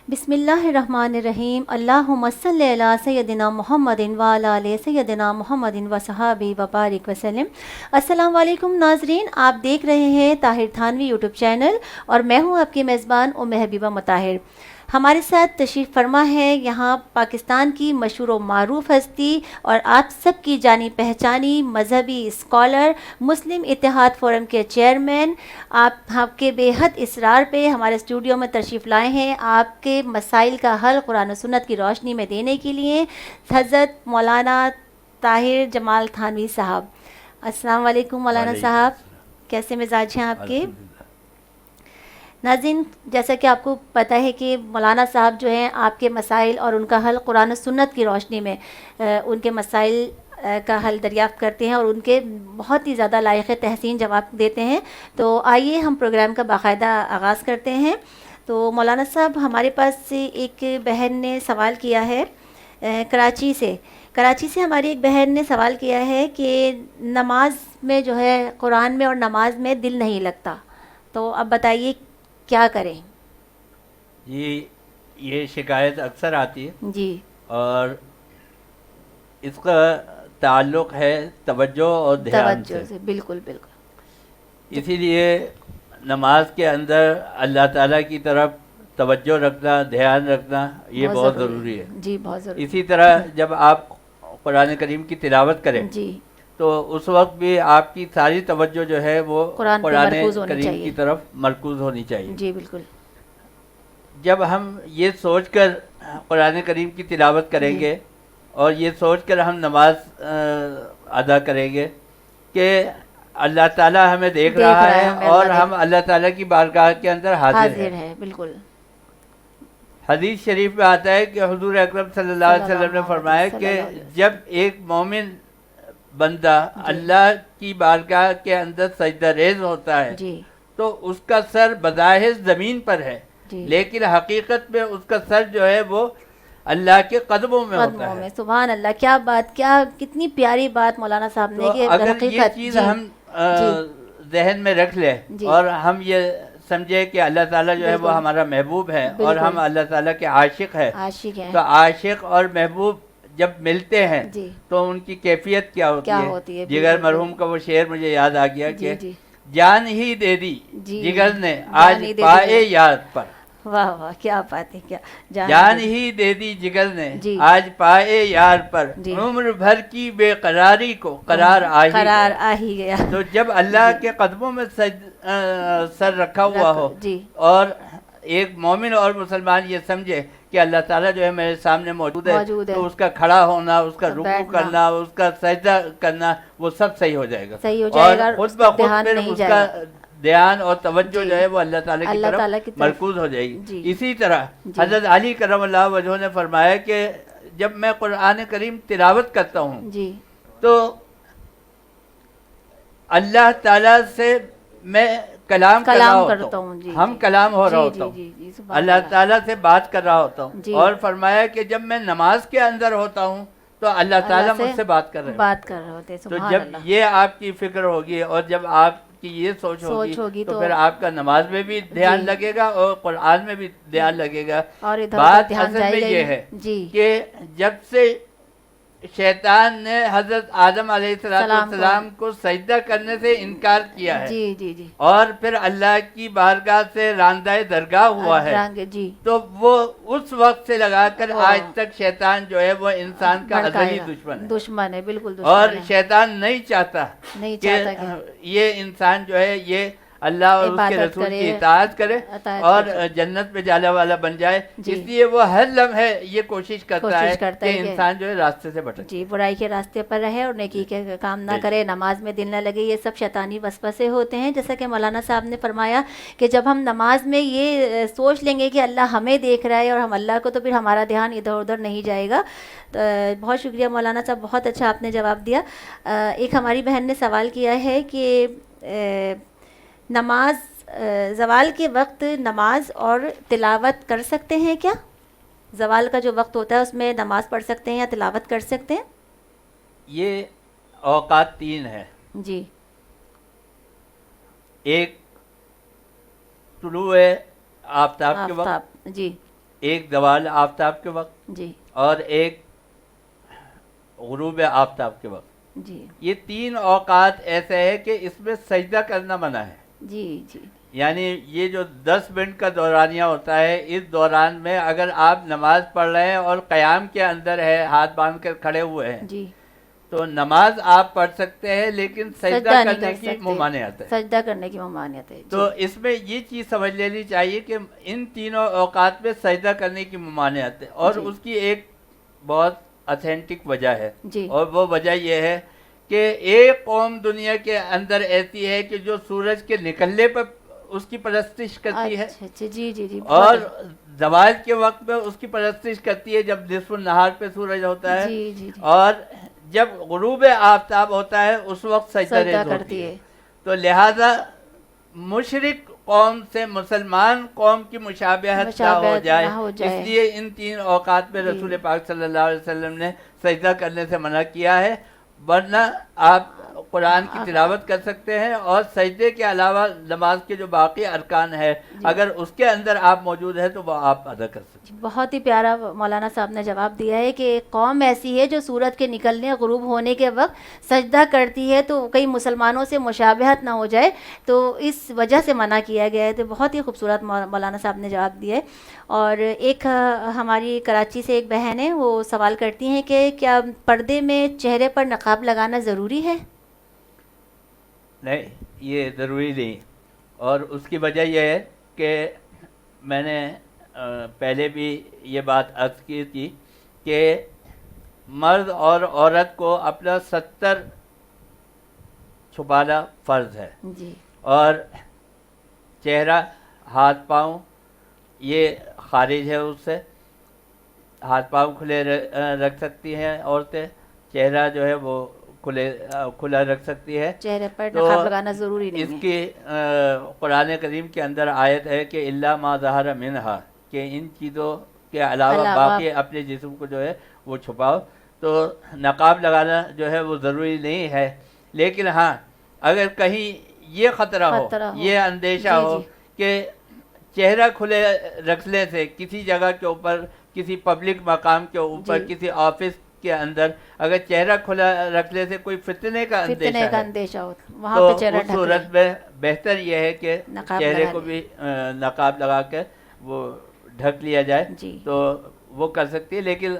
بسم اللہ الرحمن الرحیم اللہم صلی علی سیدنا محمد وعلی آلِ سیدنا محمد وصحابہ وبارک وسلم۔ السلام علیکم ناظرین، آپ دیکھ رہے ہیں طاہر تھانوی یوٹیوب چینل اور میں ہوں آپ کی میزبان ام حبیبہ مطاہر۔ ہمارے ساتھ تشریف فرما ہے یہاں پاکستان کی مشہور و معروف ہستی اور آپ سب کی جانی پہچانی مذہبی اسکالر، مسلم اتحاد فورم کے چیئرمین، آپ کے بے حد اصرار پہ ہمارے اسٹوڈیو میں تشریف لائے ہیں آپ کے مسائل کا حل قرآن و سنت کی روشنی میں دینے کے لیے، حضرت مولانا طاہر جمال تھانوی صاحب۔ السلام علیکم مولانا صاحب، کیسے مزاج ہیں آپ کے؟ ناظرین، جیسا کہ آپ کو پتہ ہے کہ مولانا صاحب جو ہیں آپ کے مسائل اور ان کا حل قرآن و سنت کی روشنی میں ان کے مسائل کا حل دریافت کرتے ہیں اور ان کے بہت ہی زیادہ لائق تحسین جواب دیتے ہیں۔ تو آئیے ہم پروگرام کا باقاعدہ آغاز کرتے ہیں۔ تو مولانا صاحب، ہمارے پاس ایک بہن نے سوال کیا ہے کراچی سے ہماری ایک بہن نے سوال کیا ہے کہ نماز میں جو ہے قرآن میں اور نماز میں دل نہیں لگتا، تو اب بتائیے کیا کریں؟ جی، یہ شکایت اکثر آتی ہے جی، اور اس کا تعلق ہے توجہ اور دھیان سے۔ بالکل بالکل۔ اسی لیے نماز کے اندر اللہ تعالیٰ کی طرف توجہ رکھنا، دھیان رکھنا یہ بہت ضروری ہے۔ جی، بہت ضروری۔ اسی طرح جب آپ قرآن کریم کی تلاوت کریں جی، تو اس وقت بھی آپ کی ساری توجہ جو ہے وہ قرآن کریم کی طرف مرکوز ہونی چاہیے۔ جی بالکل۔ جب ہم یہ سوچ کر قرآن کریم کی تلاوت کریں گے اور یہ سوچ کر ہم نماز ادا کریں گے کہ اللہ تعالیٰ ہمیں دیکھ رہا ہے اور ہم اللہ تعالیٰ کی بارگاہ کے اندر حاضر ہیں۔ بالکل۔ حدیث شریف میں آتا ہے کہ حضور اکرم صلی اللہ علیہ وسلم نے فرمایا کہ جب ایک مومن بندہ اللہ کی بارگاہ کے اندر سجدہ ریز ہوتا ہے تو اس کا سر بظاہر زمین پر ہے، لیکن حقیقت میں اس کا سر جو ہے وہ اللہ کے قدموں میں ہوتا ہے۔ سبحان اللہ، کیا بات، کیا کتنی پیاری بات مولانا صاحب نے کہ اگر یہ چیز ہم ذہن میں رکھ لیں اور ہم یہ سمجھے کہ اللہ تعالیٰ جو ہے وہ ہمارا محبوب ہے اور ہم اللہ تعالیٰ کے عاشق ہیں، تو عاشق اور محبوب جب ملتے ہیں تو ان کی کیفیت کیا ہوتی ہے؟ جگر مرحوم کا وہ شعر مجھے یاد آ گیا کہ جان ہی دے دی جگر نے آج پائے یار پر۔ واہ واہ، کیا بات ہے، کیا جان ہی دے دی جگر نے آج پائے یار پر، عمر بھر کی بے قراری کو قرار آ ہی گیا۔ تو جب اللہ کے قدموں میں سر رکھا ہوا ہو اور ایک مومن اور مسلمان یہ سمجھے کہ اللہ تعالیٰ جو ہے میرے سامنے موجود ہے تو اس کا کھڑا ہونا، اس کا رکوع کرنا، اس کا سجدہ کرنا وہ سب صحیح ہو جائے گا، اور خود بخود پھر اس کا دھیان اور توجہ جو ہے وہ اللہ تعالیٰ کی طرف مرکوز ہو جائے گی۔ اسی طرح حضرت علی کرم اللہ وجہہ نے فرمایا کہ جب میں قرآن کریم تلاوت کرتا ہوں تو اللہ تعالیٰ سے میں کلام کر رہا ہوتا ہوں، ہم کلام ہو رہا ہوتا ہوں، اللہ تعالیٰ سے بات کر رہا ہوتا ہوں۔ اور فرمایا کہ جب میں نماز کے اندر ہوتا ہوں تو اللہ تعالیٰ مجھ سے بات کر رہے ہوتے ہیں۔ تو جب یہ آپ کی فکر ہوگی اور جب آپ کی یہ سوچ ہوگی تو پھر آپ کا نماز میں بھی دھیان لگے گا اور قرآن میں بھی دھیان لگے گا۔ بات اصل میں یہ ہے کہ جب سے شیطان نے حضرت آدم علیہ السلام کو سجدہ کرنے سے انکار کیا ہے اور پھر اللہ کی بارگاہ سے راندہ درگاہ ہوا ہے، تو وہ اس وقت سے لگا کر آج تک شیطان جو ہے وہ انسان کا ازلی دشمن ہے، بالکل، اور شیطان نہیں چاہتا کہ یہ انسان جو ہے یہ اللہ اور اس کے رسول کی اطاعت کرے اور جنت میں جانے والا بن جائے، اس لیے وہ ہر لمحے یہ کوشش کرتا ہے کہ انسان جو ہے راستے سے بھٹکے، برائی کے راستے پر رہے اور نیکی کے کام نہ کرے، نماز میں دل نہ لگے۔ یہ سب شیطانی وسوسے ہوتے ہیں، جیسا کہ مولانا صاحب نے فرمایا کہ جب ہم نماز میں یہ سوچ لیں گے کہ اللہ ہمیں دیکھ رہا ہے اور ہم اللہ کو، تو پھر ہمارا دھیان ادھر ادھر نہیں جائے گا۔ بہت شکریہ مولانا صاحب، بہت اچھا آپ نے جواب دیا۔ ایک ہماری بہن نے سوال کیا ہے کہ نماز زوال کے وقت نماز اور تلاوت کر سکتے ہیں کیا؟ زوال کا جو وقت ہوتا ہے اس میں نماز پڑھ سکتے ہیں یا تلاوت کر سکتے ہیں؟ یہ اوقات تین ہیں جی۔ ایک طلوع آفتاب کے وقت، جی، ایک زوال آفتاب کے وقت جی اور ایک غروب آفتاب کے وقت، جی یہ 3 اوقات ایسے ہیں کہ اس میں سجدہ کرنا منع ہے. جی جی یعنی یہ جو 10 منٹ کا دورانیہ ہوتا ہے، اس دوران میں اگر آپ نماز پڑھ رہے ہیں اور قیام کے اندر ہے، ہاتھ باندھ کر کھڑے ہوئے ہیں، جی تو نماز آپ پڑھ سکتے ہیں لیکن سجدہ کرنے کی ممانعت ہے. سجدہ کرنے کی ممانعت ہے. تو اس میں یہ چیز سمجھ لینی چاہیے کہ ان تینوں اوقات میں سجدہ کرنے کی ممانعت ہے، اور اس کی ایک بہت اتھینٹک وجہ ہے، اور وہ وجہ یہ ہے کہ ایک قوم دنیا کے اندر ایسی ہے کہ جو سورج کے نکلنے پر اس کی پرستش کرتی ہے، جی جی جی، اور زوال کے وقت میں اس کی پرستش کرتی ہے جب نصف النہار پہ سورج ہوتا ہے، جی جی، اور جب غروب آفتاب ہوتا ہے اس وقت سجدہ ریز ہوتی ہے. تو لہذا مشرک قوم سے مسلمان قوم کی مشابہت نہ ہو جائے، اس لیے ان 3 اوقات میں رسول پاک صلی اللہ علیہ وسلم نے سجدہ کرنے سے منع کیا ہے. ورنہ آپ قرآن کی تلاوت کر سکتے ہیں، اور سجدے کے علاوہ نماز کے جو باقی ارکان ہے اگر اس کے اندر آپ موجود ہیں تو وہ آپ ادا کر سکتے ہیں. بہت ہی پیارا مولانا صاحب نے جواب دیا ہے کہ ایک قوم ایسی ہے جو سورج کے نکلنے غروب ہونے کے وقت سجدہ کرتی ہے، تو کئی مسلمانوں سے مشابہت نہ ہو جائے، تو اس وجہ سے منع کیا گیا ہے. تو بہت ہی خوبصورت مولانا صاحب نے جواب دیا ہے. اور ایک ہماری کراچی سے ایک بہن ہے، وہ سوال کرتی ہیں کہ کیا پردے میں چہرے پر نقاب لگانا ضروری ہے؟ نہیں، یہ ضروری نہیں، اور اس کی وجہ یہ ہے کہ میں نے پہلے بھی یہ بات عرض کی تھی کہ مرد اور عورت کو اپنا 70 چھپانا فرض ہے، جی، اور چہرہ، ہاتھ پاؤں یہ خارج ہے اس سے. ہاتھ پاؤں کھلے رکھ سکتی ہیں عورتیں، چہرہ جو ہے وہ کھلا رکھ سکتی ہے. چہرے پر نقاب لگانا ضروری نہیں ہے. اس کی قرآن کریم کے اندر آیت ہے کہ الا ما ظہر منہا، کہ ان چیزوں کے علاوہ باقی اپنے جسم کو جو ہے وہ چھپاؤ. تو نقاب لگانا جو ہے وہ ضروری نہیں ہے، لیکن ہاں اگر کہیں یہ خطرہ ہو، یہ اندیشہ ہو کہ چہرہ کھلے رکھنے سے کسی جگہ کے اوپر، کسی پبلک مقام کے اوپر، کسی آفس کے اندر اگر چہرہ کھلا رکھنے سے کوئی فتنے کا اندیشہ ہو، تو اس صورت میں بہتر یہ ہے کہ چہرے کو بھی نقاب لگا کر وہ ڈھک لیا جائے. تو وہ کر سکتی ہے، لیکن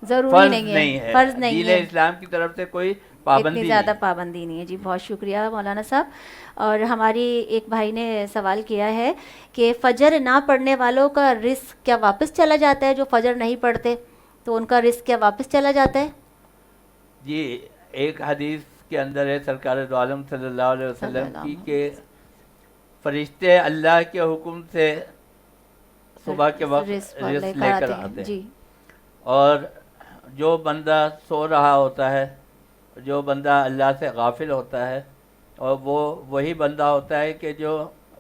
ضروری نہیں ہے، فرض نہیں ہے. دین اسلام کی طرف سے کوئی پابندی، اتنی زیادہ پابندی نہیں ہے. جی بہت شکریہ مولانا صاحب. اور ہماری ایک بھائی نے سوال کیا ہے کہ فجر نہ پڑھنے والوں کا رزق کیا واپس چلا جاتا ہے؟ جو فجر نہیں پڑھتے تو ان کا رزق کیا واپس چلا جاتا ہے؟ جی، ایک حدیث کے اندر ہے سرکار دو عالم صلی اللہ علیہ وسلم کی کہ فرشتے اللہ کے حکم سے صبح کے وقت رزق لے کر آتے ہیں. اور جو بندہ سو رہا ہوتا ہے، جو بندہ اللہ سے غافل ہوتا ہے، اور وہ وہی بندہ ہوتا ہے کہ جو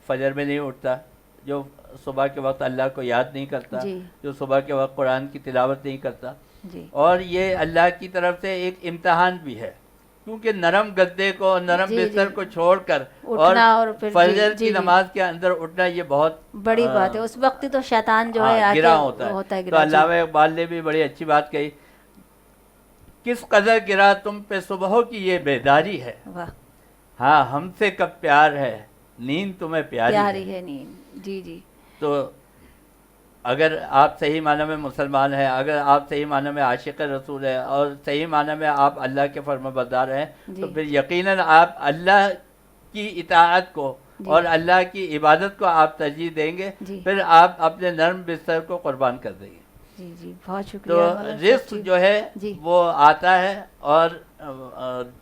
فجر میں نہیں اٹھتا، جو صبح کے وقت اللہ کو یاد نہیں کرتا، جو صبح کے وقت قرآن کی تلاوت نہیں کرتا. اور یہ اللہ کی طرف سے ایک امتحان بھی ہے، کیونکہ نرم گدے کو، نرم بستر کو چھوڑ کر اور فجر کی نماز کے اندر اٹھنا یہ بہت بڑی بات ہے. اس وقت تو شیطان جو ہے گرا ہوتا ہے. تو علامہ اقبال نے بھی بڑی اچھی بات کہی، کس قدر گرا تم پہ صبح کی یہ بیداری ہے، ہاں ہم سے کب پیار ہے، نیند تمہیں پیاری ہے نیند. جی جی. تو اگر آپ صحیح معنی میں مسلمان ہیں، اگر آپ صحیح معنی میں عاشق رسول ہیں، اور صحیح معنی میں آپ اللہ کے فرما بردار ہیں، تو پھر یقیناً آپ اللہ کی اطاعت کو اور اللہ کی عبادت کو آپ ترجیح دیں گے، پھر آپ اپنے نرم بستر کو قربان کر دیں گے. جی جی بہت شکریہ. تو رزق جو ہے وہ آتا ہے، اور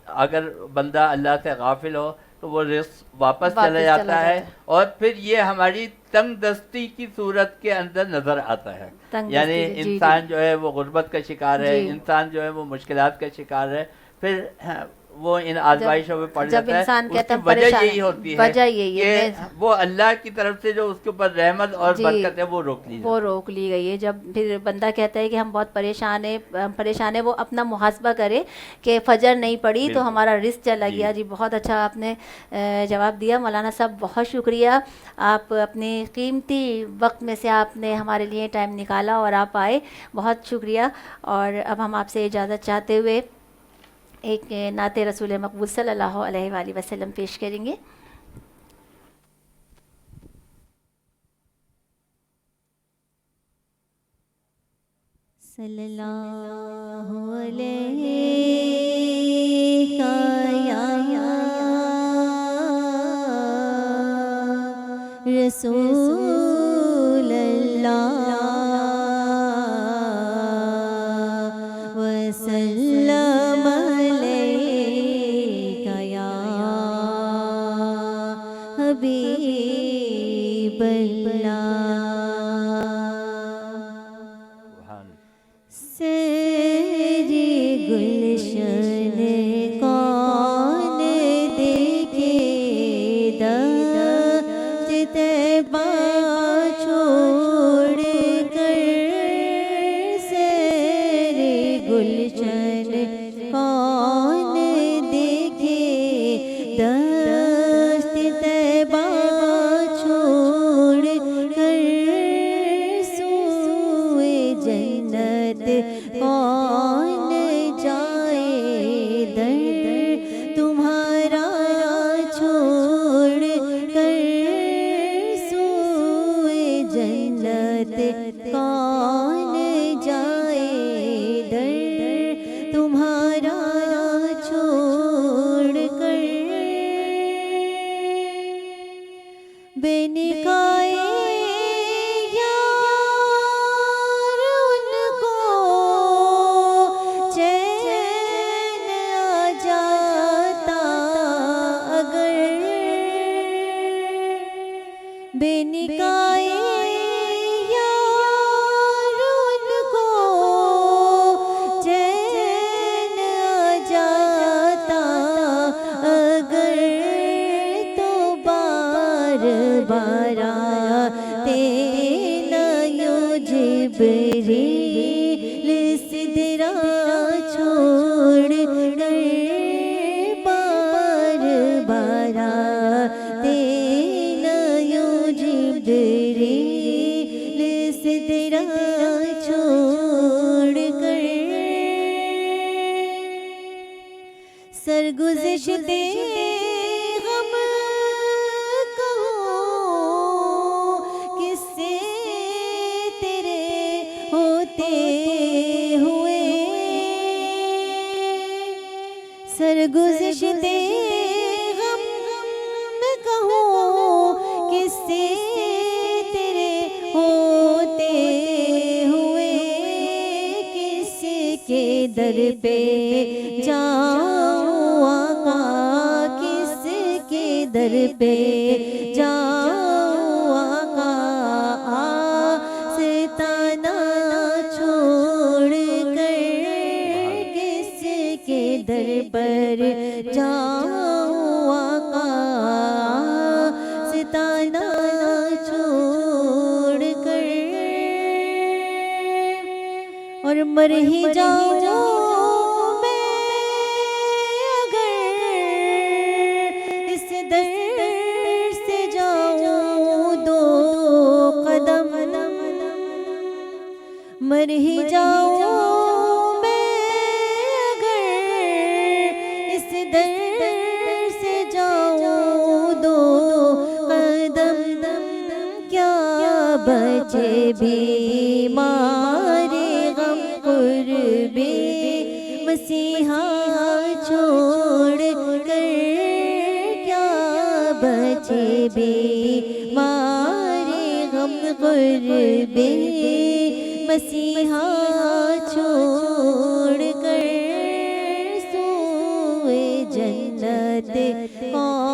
اگر بندہ اللہ سے غافل ہو تو وہ رزق واپس چلا جاتا ہے، اور پھر یہ ہماری تنگ دستی کی صورت کے اندر نظر آتا ہے. یعنی انسان جو ہے وہ غربت کا شکار ہے، انسان جو ہے وہ مشکلات کا شکار ہے، پھر وہ ان آزمائشوں میں پڑ جب جاتا انسان ہے، کہتا اس ہے کی وجہ پریشان یہی ہوتی ہے وجہ یہی ہے کہ وہ اللہ کی طرف سے جو اس کے اوپر رحمت اور جی، برکت ہے وہ روک لی وہ روک لی گئی ہے. جب پھر بندہ کہتا ہے کہ ہم بہت پریشان ہیں وہ اپنا محاسبہ کرے کہ فجر نہیں پڑی تو بالکل. ہمارا رزق چلا جی. گیا. جی بہت اچھا آپ نے جواب دیا مولانا صاحب، بہت شکریہ. آپ اپنے قیمتی وقت میں سے آپ نے ہمارے لیے ٹائم نکالا اور آپ آئے، بہت شکریہ. اور اب ہم آپ سے اجازت چاہتے ہوئے ایک نعت رسول مقبول صلی اللہ علیہ وآلہ وسلم پیش کریں گے. صلی اللہ علیہ رسول اللہ وسلم علیک یا حبیب اللہ. سیری گلشن کون دیکھے دشت طیبہ چھوڑ کر، سیری گلشن کون دیکھے دشت طیبہ چھوڑ کر، سوئے جنت کون جائے در تمہارا چھوڑ کر، سوئے جنت کون جائے در تمہارا چھوڑ کر. بے نکائے بے نکائے یار ان کو چین آ جاتا اگر، تو بار بار آتے نہ یوں جبریل سدرا چھوڑ کر، بار بار آتے جبریل سدرا چھوڑ کر. سرگزشتے غم کہوں کس سے تیرے ہوتے ہوئے، سرگزشتے غم کہوں کس سے تیرے ہوتے ہوئے، کس کے در پہ جاؤں آقا، کس کے در پہ جاؤں آقا، آستانہ چھوڑ کر، کس کے در پر جاؤں آقا، آستانہ چھوڑ کر. اور مر ہی جاؤں میں اگر اس در سے جاؤں دو قدم، مر ہی جاؤں میں اگر اس در سے جاؤں دو قدم، کیا بچے بیمارے غم قربے مسیحا چھوڑ کر، کیا بچے بیمارے غم قربے مسیحا چھوڑ کر، سوئے جنت کون